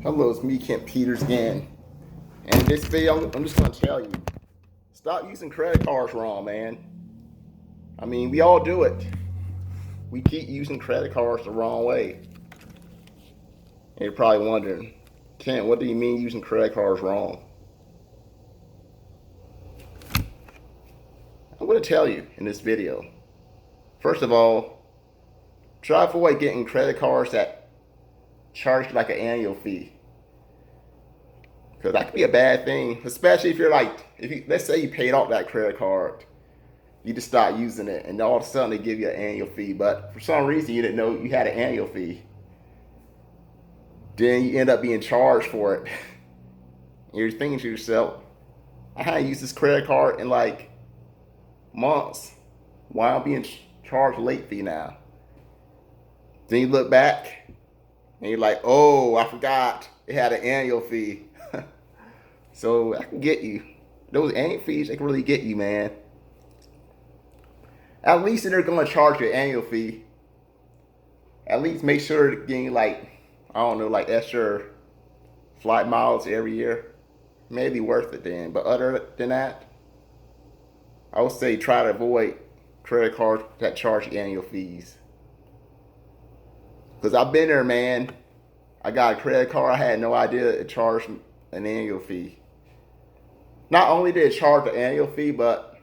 Hello, it's me, Kent Peters again. And in this video, I'm just gonna tell you, stop using credit cards wrong, man. I mean, we all do it. We keep using credit cards the wrong way. And you're probably wondering, Kent, what do you mean using credit cards wrong? I'm gonna tell you in this video. First of all, try to avoid getting credit cards that charge like an annual fee. Because that could be a bad thing, especially if you're let's say you paid off that credit card, you just start using it, and all of a sudden they give you an annual fee. But for some reason you didn't know you had an annual fee. Then you end up being charged for it. And you're thinking to yourself, I haven't used this credit card in like months. Why am I being charged a late fee now? Then you look back and you're like, oh, I forgot it had an annual fee. So I can get you. Those annual fees, they can really get you, man. At least if they're going to charge you an annual fee, at least make sure to gain like, I don't know, like extra flight miles every year. Maybe worth it then. But other than that, I would say try to avoid credit cards that charge you annual fees. Because I've been there, man. I got a credit card. I had no idea it charged an annual fee. Not only did it charge the annual fee, but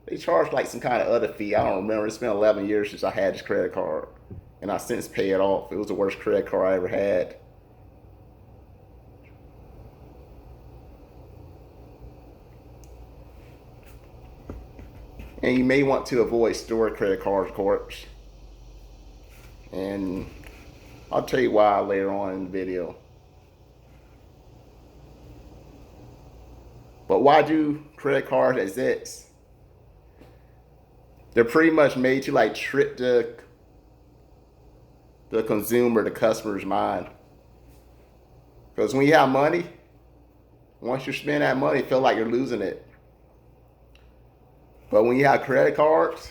they charged like some kind of other fee. I don't remember. It's been 11 years since I had this credit card. And I since paid it off. It was the worst credit card I ever had. And you may want to avoid store credit cards, of course. And I'll tell you why later on in the video. But why do credit cards exist? They're pretty much made to like trick the consumer, the customer's mind. Because when you have money, once you spend that money, you feel like you're losing it. But when you have credit cards,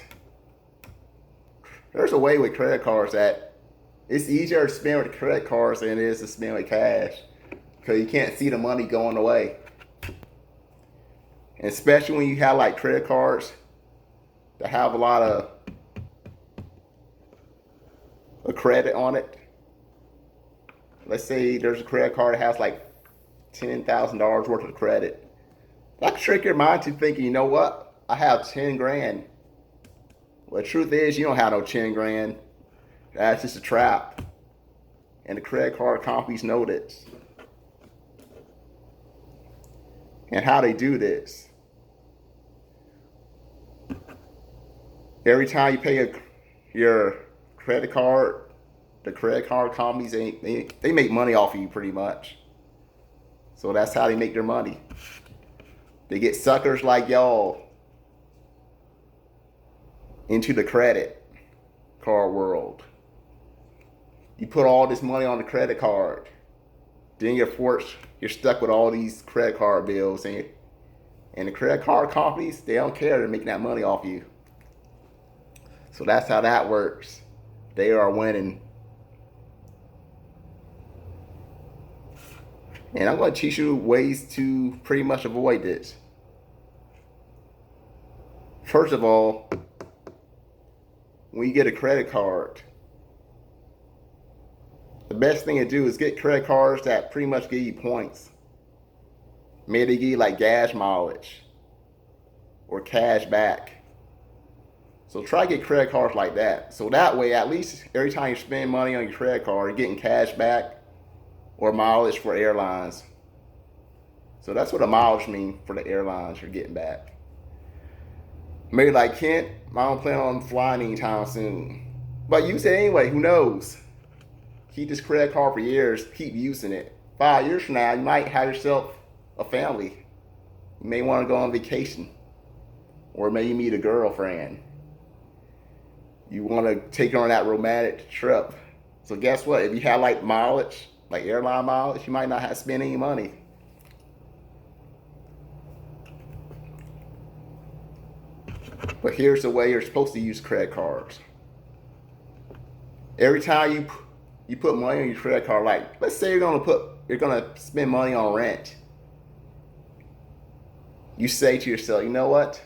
there's a way with credit cards that it's easier to spend with credit cards than it is to spend with cash. Because you can't see the money going away. And especially when you have like credit cards that have a lot of credit on it. Let's say there's a credit card that has like $10,000 worth of credit. That could trick your mind to thinking, you know what? I have 10 grand. Well, the truth is, you don't have no 10 grand. That's just a trap. And the credit card companies know this. And how they do this. Every time you pay your credit card, the credit card companies, they make money off of you pretty much. So that's how they make their money. They get suckers like y'all into the credit card world. You put all this money on the credit card, then you're stuck with all these credit card bills, and the credit card companies, they don't care. They're making that money off you. So that's how that works. They are winning. And I'm going to teach you ways to pretty much avoid this. First of all, when you get a credit card, the best thing to do is get credit cards that pretty much give you points. Maybe they give you like gas mileage or cash back. So try to get credit cards like that. So that way, at least every time you spend money on your credit card, you're getting cash back or mileage for airlines. So that's what a mileage means for the airlines you're getting back. Maybe like Kent, I don't plan on flying anytime soon. But use it anyway, who knows? Keep this credit card for years, keep using it. 5 years from now, you might have yourself a family. You may want to go on vacation. Or maybe meet a girlfriend. You want to take her on that romantic trip. So guess what? If you have like mileage, like airline mileage, you might not have to spend any money. But here's the way you're supposed to use credit cards. Every time you you put money on your credit card, like let's say you're gonna spend money on rent. You say to yourself, you know what?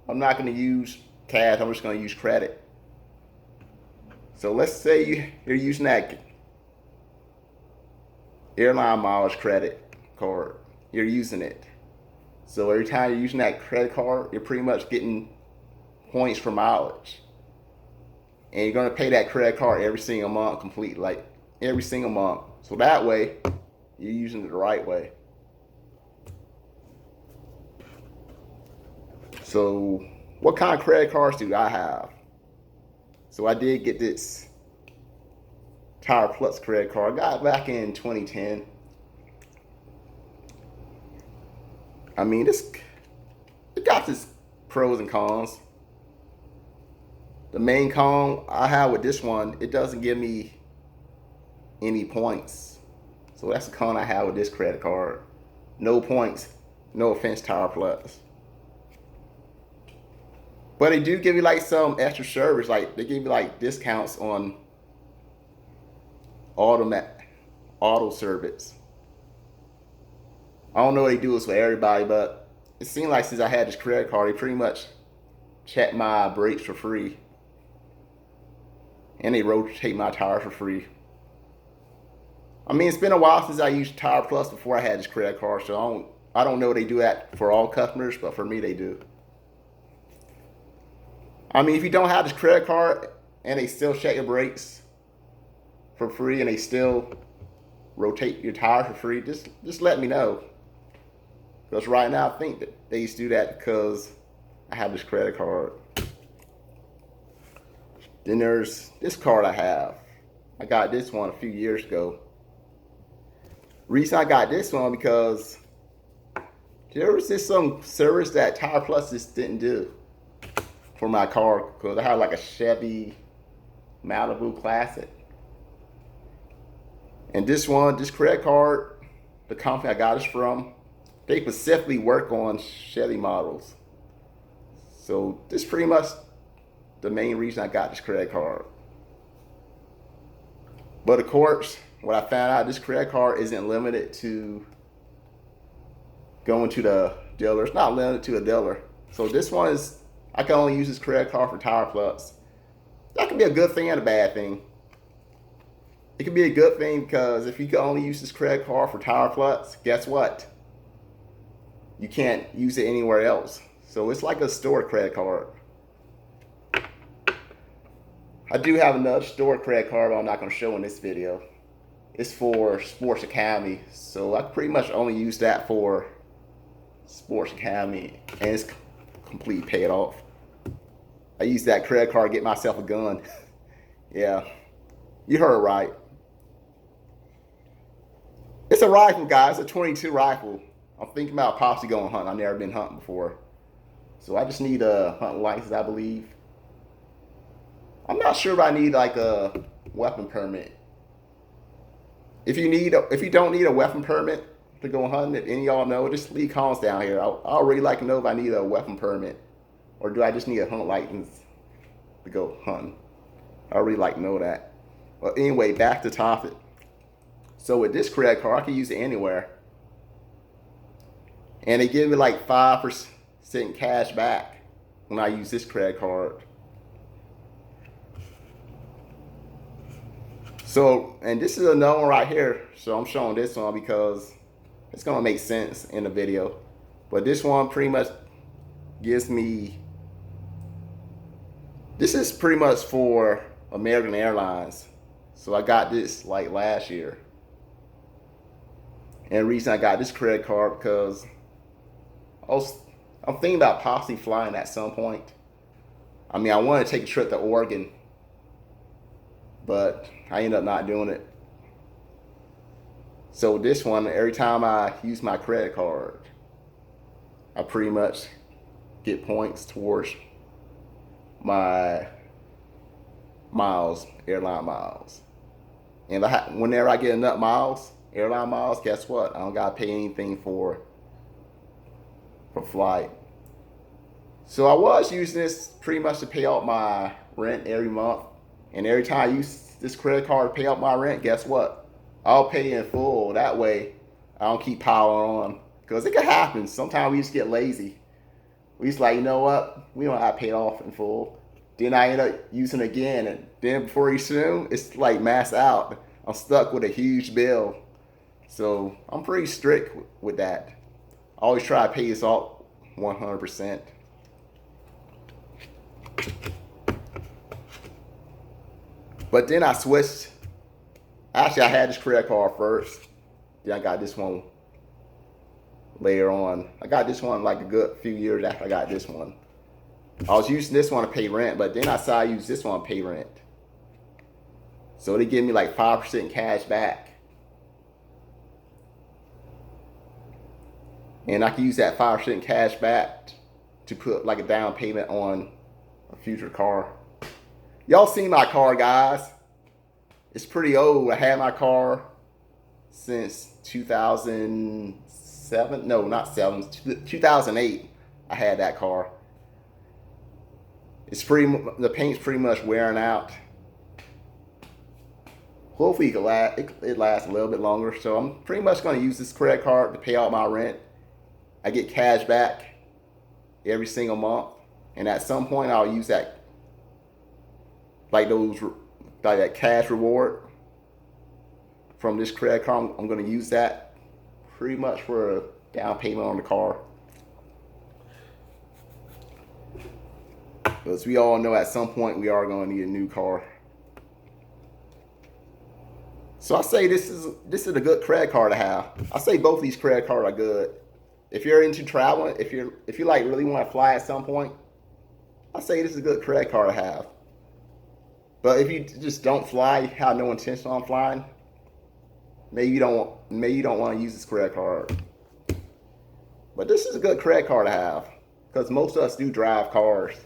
I'm not gonna use cash, I'm just gonna use credit. So let's say you're using that airline mileage credit card. You're using it. So every time you're using that credit card, you're pretty much getting points for mileage. And you're gonna pay that credit card every single month complete, like every single month. So that way, you're using it the right way. So what kind of credit cards do I have? So I did get this Tire Plus credit card. I got it back in 2010. I mean, it got its pros and cons. The main con I have with this one, it doesn't give me any points. So that's the con I have with this credit card. No points. No offense, Tire Plus. But they do give you like some extra service. Like they give you like discounts on auto service. I don't know what they do this for everybody, but it seemed like since I had this credit card, they pretty much check my brakes for free. And they rotate my tires for free. I mean, it's been a while since I used Tire Plus before I had this credit card, so I don't know if they do that for all customers, but for me they do. I mean, if you don't have this credit card and they still check your brakes for free and they still rotate your tires for free, just let me know. Because right now I think that they used to do that because I have this credit card. Then there's this card I have. I got this one a few years ago. Reason I got this one because there was just some service that Tire Plus just didn't do for my car, because I had like a Chevy Malibu Classic. And this credit card, the company I got this from, they specifically work on Chevy models. So this is pretty much the main reason I got this credit card. But of course, what I found out, this credit card isn't limited to going to the dealer. It's not limited to a dealer. So this one is, I can only use this credit card for Tire Plus. That could be a good thing and a bad thing. It could be a good thing because if you can only use this credit card for Tire Plus, guess what? You can't use it anywhere else. So it's like a store credit card. I do have another store credit card, but I'm not going to show in this video. It's for Sports Academy, so I pretty much only use that for Sports Academy, and it's completely paid off. I use that credit card to get myself a gun. Yeah, you heard it right. It's a rifle, guys. It's a .22 rifle. I'm thinking about possibly going hunting. I've never been hunting before, so I just need a hunting license, I believe. I'm not sure if I need like a weapon permit. If you don't need a weapon permit to go hunting, if any of y'all know, just leave comments down here. I'll really like to know if I need a weapon permit, or do I just need a hunt license to go hunting. I really like to know that. Well, anyway, back to topic. So with this credit card, I can use it anywhere, and they give me like 5% cash back when I use this credit card. So, and this is another one right here. So I'm showing this one because it's gonna make sense in the video. But this one pretty much gives me, this is pretty much for American Airlines. So I got this like last year. And the reason I got this credit card because I'm thinking about possibly flying at some point. I mean, I want to take a trip to Oregon, but I ended up not doing it. So this one, every time I use my credit card, I pretty much get points towards my miles, airline miles. And whenever I get enough miles, airline miles, guess what? I don't gotta pay anything for flight. So I was using this pretty much to pay off my rent every month. And every time I use this credit card to pay out my rent, guess what? I'll pay in full. That way, I don't keep piling on. Because it can happen. Sometimes we just get lazy. We just like, you know what? We don't have to pay it off in full. Then I end up using it again. And then before you soon, it's like mass out. I'm stuck with a huge bill. So I'm pretty strict with that. I always try to pay this off 100%. But then I switched. Actually, I had this credit card first. Then I got this one later on. I got this one like a good few years after I got this one. I was using this one to pay rent, but then I decided to use this one to pay rent. So they give me like 5% cash back. And I can use that 5% cash back to put like a down payment on a future car. Y'all seen my car, guys. It's pretty old. I had my car since 2007. No, not 7. 2008. I had that car. The paint's pretty much wearing out. Hopefully it lasts a little bit longer. So I'm pretty much going to use this credit card to pay out my rent. I get cash back every single month. And at some point I'll use that, like that cash reward from this credit card. I'm going to use that pretty much for a down payment on the car. As we all know, at some point we are going to need a new car. So I say this is a good credit card to have. I say both of these credit cards are good. If you're into traveling, if you like really want to fly at some point, I say this is a good credit card to have. But if you just don't fly, have no intention on flying, maybe you don't want to use this credit card. But this is a good credit card to have because most of us do drive cars.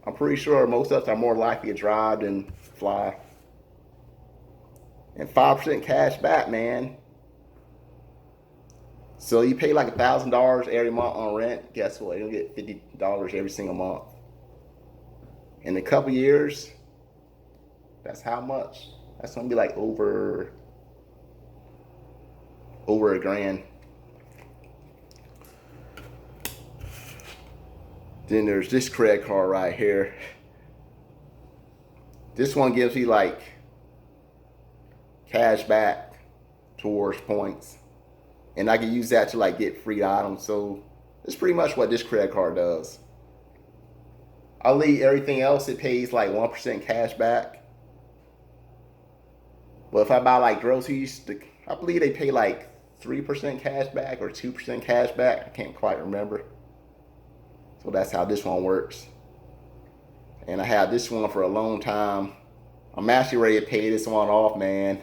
I'm pretty sure most of us are more likely to drive than fly. And 5% cash back, man. So you pay like $1,000 every month on rent. Guess what? You'll get $50 every single month. In a couple years, that's how much? That's gonna be like over $1,000. Then there's this credit card right here. This one gives you like cash back towards points. And I can use that to like get free items. So it's pretty much what this credit card does. I'll leave everything else, it pays like 1% cash back. But if I buy like groceries, I believe they pay like 3% cash back or 2% cash back. I can't quite remember. So that's how this one works. And I had this one for a long time. I'm actually ready to pay this one off, man.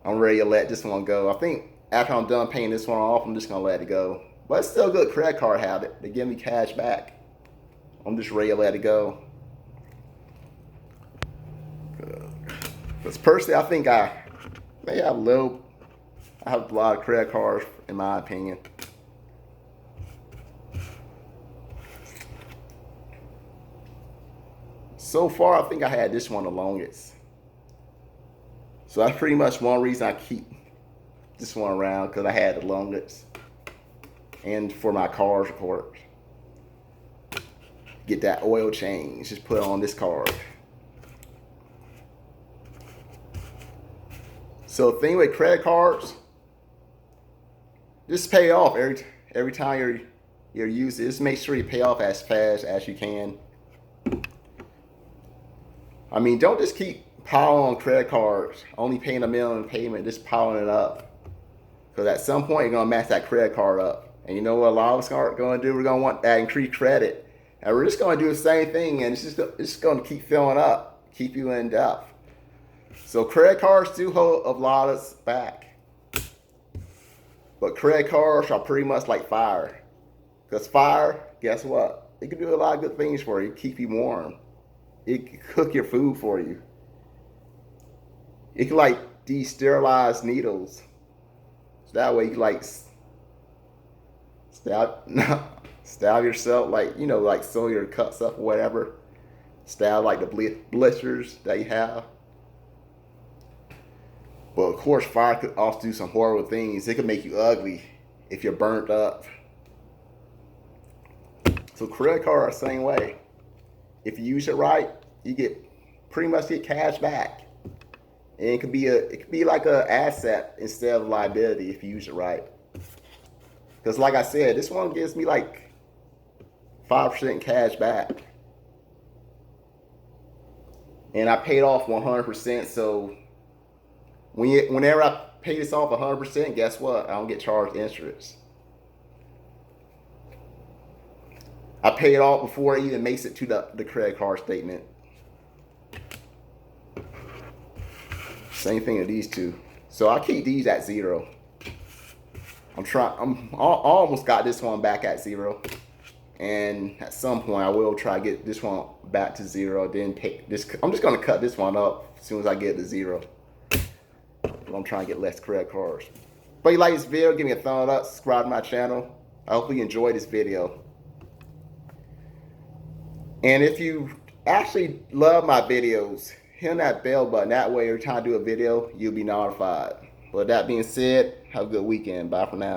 I'm ready to let this one go. I think after I'm done paying this one off, I'm just going to let it go. But it's still a good credit card habit. They give me cash back. I'm just ready to let it go. Because personally, I think I have a lot of credit cards, in my opinion. So far, I think I had this one the longest. So that's pretty much one reason I keep this one around, because I had the longest. And for my cars, of course. Get that oil change, just put it on this card. So the thing with credit cards, just pay off every time you're using it. Just make sure you pay off as fast as you can. I mean, don't just keep piling on credit cards, only paying $1 million in payment, just piling it up. Because at some point, you're going to max that credit card up. And you know what a lot of us are going to do? We're going to want that increased credit. And we're just going to do the same thing, and it's just going to keep filling up, keep you in debt. So credit cards do hold a lot of us back. But credit cards are pretty much like fire. Because fire, guess what? It can do a lot of good things for you. Keep you warm. It can cook your food for you. It can like de-sterilize needles. So that way you can like stab yourself, like, like sew your cuts up or whatever. style like the blisters that you have. But of course, fire could also do some horrible things. It could make you ugly if you're burnt up. So credit card are the same way. If you use it right, you get pretty much get cash back. And it could be like an asset instead of liability if you use it right. Because like I said, this one gives me like 5% cash back. And I paid off 100%, so whenever I pay this off 100%, guess what? I don't get charged interest. I pay it off before it even makes it to the credit card statement. Same thing with these two. So I keep these at 0. I almost got this one back at 0. And at some point I will try to get this one back to 0. Then take this. I'm just gonna cut this one up as soon as I get to 0. I'm trying to get less credit cards. But if you like this video, give me a thumbs up, subscribe to my channel. I hope you enjoyed this video. And if you actually love my videos, hit that bell button. That way every time I do a video, you'll be notified. But that being said, have a good weekend. Bye for now.